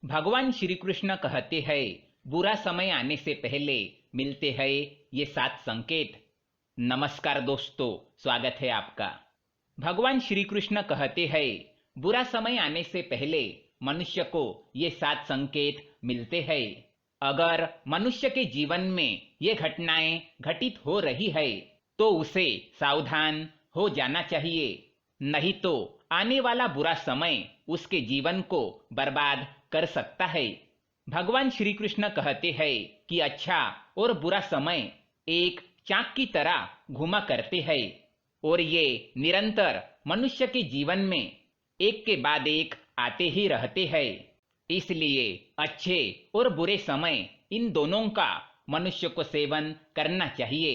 भगवान श्री कृष्ण कहते हैं, बुरा समय आने से पहले मिलते हैं ये 7 संकेत। नमस्कार दोस्तों, स्वागत है आपका। भगवान श्री कृष्ण कहते हैं, बुरा समय आने से पहले मनुष्य को ये 7 संकेत मिलते हैं। अगर मनुष्य के जीवन में ये घटनाएं घटित हो रही है तो उसे सावधान हो जाना चाहिए, नहीं तो आने वाला बुरा समय उसके जीवन को बर्बाद कर सकता है। भगवान श्री कृष्ण कहते हैं कि अच्छा और बुरा समय एक चाक की तरह घुमा करते हैं और ये निरंतर मनुष्य के जीवन में एक के बाद एक आते ही रहते हैं। इसलिए अच्छे और बुरे समय इन दोनों का मनुष्य को सेवन करना चाहिए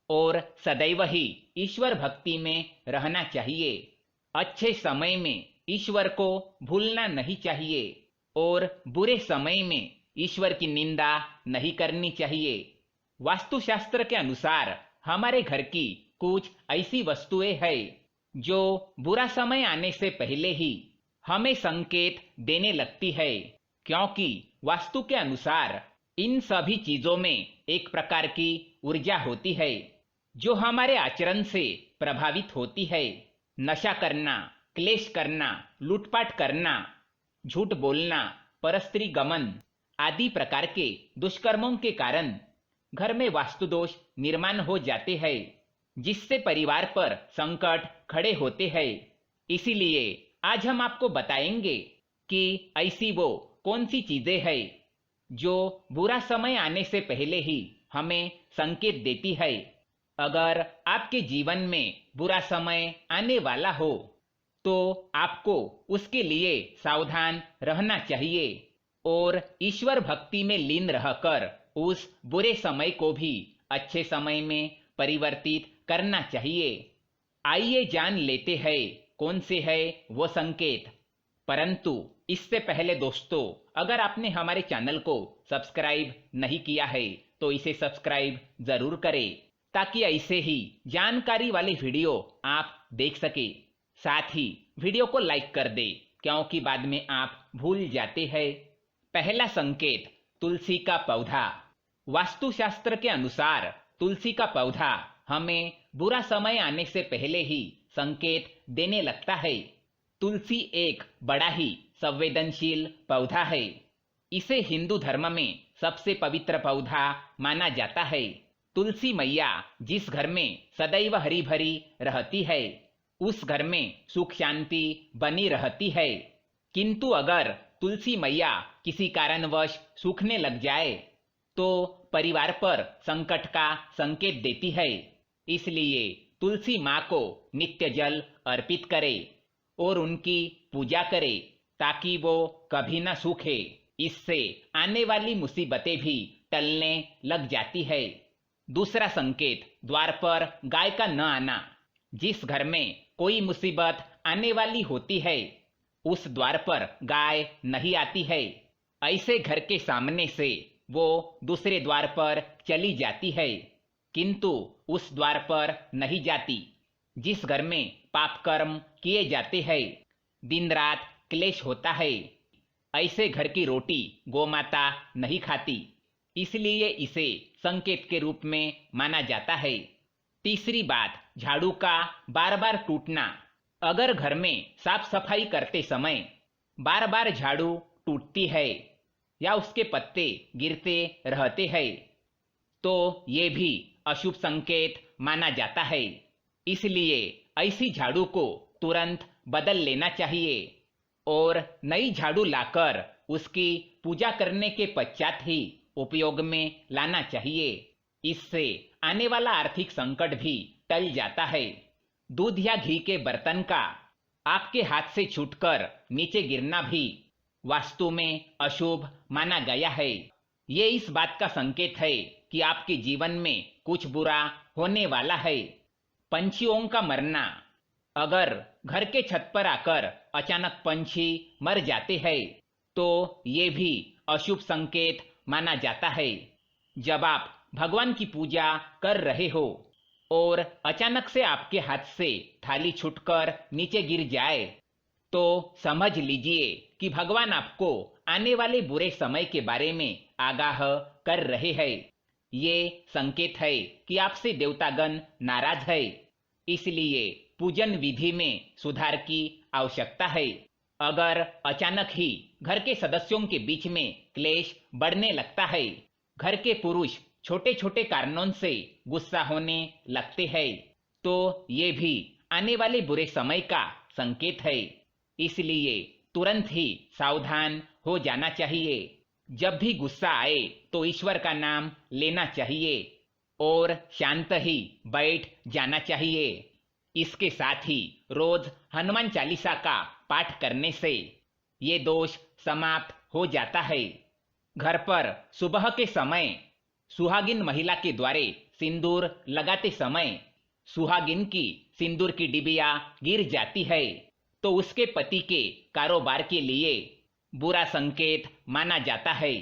और सदैव ही ईश्वर भक्ति में रहना चाहिए। अच्छे समय में ईश्वर को भूलना नहीं चाहिए और बुरे समय में ईश्वर की निंदा नहीं करनी चाहिए। वास्तुशास्त्र के अनुसार हमारे घर की कुछ ऐसी वस्तुएं हैं जो बुरा समय आने से पहले ही हमें संकेत देने लगती है, क्योंकि वास्तु के अनुसार इन सभी चीजों में एक प्रकार की ऊर्जा होती है जो हमारे आचरण से प्रभावित होती है। नशा करना, क्लेश करना, लूटपाट करना, झूठ बोलना, परस्त्री गमन आदि प्रकार के दुष्कर्मों के कारण घर में वास्तु दोष निर्माण हो जाते हैं, जिससे परिवार पर संकट खड़े होते हैं। इसीलिए आज हम आपको बताएंगे कि ऐसी वो कौन सी चीजें हैं जो बुरा समय आने से पहले ही हमें संकेत देती है। अगर आपके जीवन में बुरा समय आने वाला हो तो आपको उसके लिए सावधान रहना चाहिए और ईश्वर भक्ति में लीन रहकर उस बुरे समय को भी अच्छे समय में परिवर्तित करना चाहिए। आइए जान लेते हैं कौन से है वो संकेत। परंतु इससे पहले दोस्तों, अगर आपने हमारे चैनल को सब्सक्राइब नहीं किया है तो इसे सब्सक्राइब जरूर करें, ताकि ऐसे ही जानकारी वाले वीडियो आप देख सके। साथ ही वीडियो को लाइक कर दे, क्योंकि बाद में आप भूल जाते हैं। पहला संकेत, तुलसी का पौधा। वास्तुशास्त्र के अनुसार तुलसी का पौधा हमें बुरा समय आने से पहले ही संकेत देने लगता है। तुलसी एक बड़ा ही संवेदनशील पौधा है। इसे हिंदू धर्म में सबसे पवित्र पौधा माना जाता है। तुलसी मैया जिस घर में सदैव हरी भरी रहती है, उस घर में सुख शांति बनी रहती है। किंतु अगर तुलसी मैया किसी कारणवश सूखने लग जाए तो परिवार पर संकट का संकेत देती है। इसलिए तुलसी माँ को नित्य जल अर्पित करे और उनकी पूजा करे, ताकि वो कभी न सूखे। इससे आने वाली मुसीबतें भी टलने लग जाती है। दूसरा संकेत, द्वार पर गाय का न आना। जिस घर में कोई मुसीबत आने वाली होती है, उस द्वार पर गाय नहीं आती है। ऐसे घर के सामने से वो दूसरे द्वार पर चली जाती है, किंतु उस द्वार पर नहीं जाती। जिस घर में पाप कर्म किए जाते हैं, दिन रात क्लेश होता है, ऐसे घर की रोटी गोमाता नहीं खाती, इसलिए इसे संकेत के रूप में माना जाता है। तीसरी बात, झाड़ू का बार बार टूटना। अगर घर में साफ सफाई करते समय बार बार झाड़ू टूटती है या उसके पत्ते गिरते रहते हैं तो ये भी अशुभ संकेत माना जाता है। इसलिए ऐसी झाड़ू को तुरंत बदल लेना चाहिए और नई झाड़ू लाकर उसकी पूजा करने के पश्चात ही उपयोग में लाना चाहिए। इससे आने वाला आर्थिक संकट भी टल जाता है। दूध या घी के बर्तन का आपके हाथ से छूटकर नीचे गिरना भी वास्तु में अशुभ माना गया है। ये इस बात का संकेत है कि आपके जीवन में कुछ बुरा होने वाला है। पंछियों का मरना। अगर घर के छत पर आकर अचानक पंछी मर जाते हैं तो ये भी अशुभ संकेत माना जाता है। जब आप भगवान की पूजा कर रहे हो और अचानक से आपके हाथ से थाली छूटकर नीचे गिर जाए तो समझ लीजिए कि भगवान आपको आने वाले बुरे समय के बारे में आगाह कर रहे हैं। ये संकेत है कि आपसे देवतागण नाराज है, इसलिए पूजन विधि में सुधार की आवश्यकता है। अगर अचानक ही घर के सदस्यों के बीच में क्लेश बढ़ने लगता है, घर के पुरुष छोटे छोटे कारणों से गुस्सा होने लगते हैं, तो ये भी आने वाले बुरे समय का संकेत है। इसलिए तुरंत ही सावधान हो जाना चाहिए। जब भी गुस्सा आए तो ईश्वर का नाम लेना चाहिए और शांत ही बैठ जाना चाहिए। इसके साथ ही रोज हनुमान चालीसा का पाठ करने से ये दोष समाप्त हो जाता है। घर पर सुबह के समय सुहागिन महिला के द्वारे सिंदूर लगाते समय सुहागिन की सिंदूर की डिबिया गिर जाती है तो उसके पति के कारोबार के लिए बुरा संकेत माना जाता है।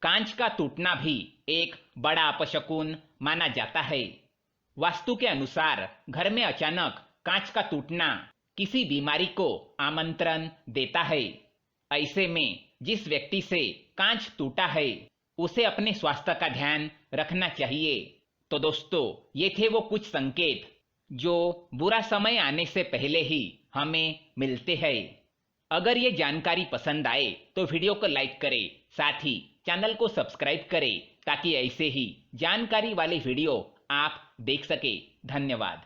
कांच का टूटना भी एक बड़ा अपशकुन माना जाता है। वास्तु के अनुसार घर में अचानक कांच का टूटना किसी बीमारी को आमंत्रण देता है। ऐसे में जिस व्यक्ति से कांच टूटा है उसे अपने स्वास्थ्य का ध्यान रखना चाहिए। तो दोस्तों, ये थे वो कुछ संकेत जो बुरा समय आने से पहले ही हमें मिलते हैं। अगर ये जानकारी पसंद आए तो वीडियो को लाइक करें, साथ ही चैनल को सब्सक्राइब करें ताकि ऐसे ही जानकारी वाले वीडियो आप देख सके। धन्यवाद।